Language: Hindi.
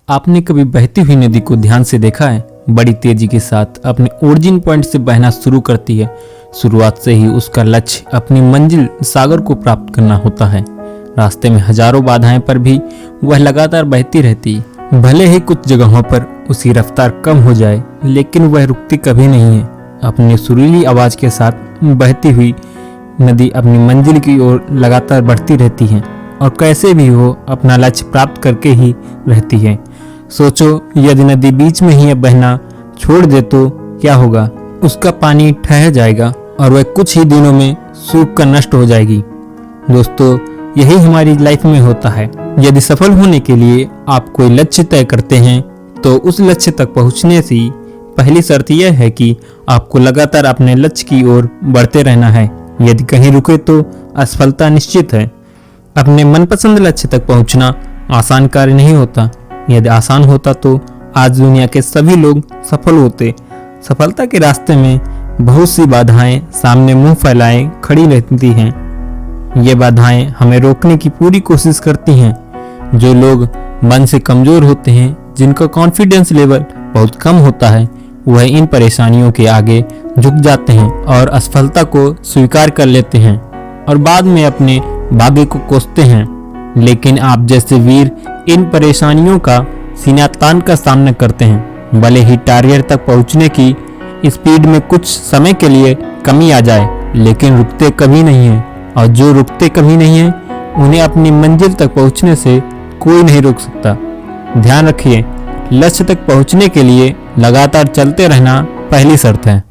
आपने कभी बहती हुई नदी को ध्यान से देखा है? बड़ी तेजी के साथ अपने ओरिजिन पॉइंट से बहना शुरू करती है। शुरुआत से ही उसका लक्ष्य अपनी मंजिल सागर को प्राप्त करना होता है। रास्ते में हजारों बाधाएं पर भी वह लगातार बहती रहती है। भले ही कुछ जगहों पर उसकी रफ्तार कम हो जाए, लेकिन वह रुकती कभी नहीं है। अपनी सुरीली आवाज के साथ बहती हुई नदी अपनी मंजिल की ओर लगातार बढ़ती रहती है और कैसे भी हो अपना लक्ष्य प्राप्त करके ही रहती है। सोचो, यदि नदी बीच में ही बहना छोड़ दे तो क्या होगा? उसका पानी ठहर जाएगा और वह कुछ ही दिनों में सूख कर नष्ट हो जाएगी। दोस्तों, यही हमारी लाइफ में होता है। यदि सफल होने के लिए आप कोई लक्ष्य तय करते हैं तो उस लक्ष्य तक पहुंचने से पहली शर्त यह है कि आपको लगातार अपने लक्ष्य की ओर बढ़ते रहना है। यदि कहीं रुके तो असफलता निश्चित है। अपने मनपसंद लक्ष्य तक पहुंचना आसान कार्य नहीं होता। यदि आसान होता तो आज दुनिया के सभी लोग सफल होते। सफलता के रास्ते में बहुत सी बाधाएं सामने मुंह फैलाए खड़ी रहती हैं। ये बाधाएं हमें रोकने की पूरी कोशिश करती हैं। जो लोग मन से कमजोर होते हैं, जिनका कॉन्फिडेंस लेवल बहुत कम होता है, वह इन परेशानियों के आगे झुक जाते हैं और असफलता को स्वीकार कर लेते हैं और बाद में अपने भाग्य को कोसते हैं। लेकिन आप जैसे वीर इन परेशानियों का सीना तान का सामना करते हैं। भले ही टारगेट तक पहुंचने की स्पीड में कुछ समय के लिए कमी आ जाए, लेकिन रुकते कभी नहीं है। और जो रुकते कभी नहीं है, उन्हें अपनी मंजिल तक पहुंचने से कोई नहीं रोक सकता। ध्यान रखिए, लक्ष्य तक पहुंचने के लिए लगातार चलते रहना पहली शर्त है।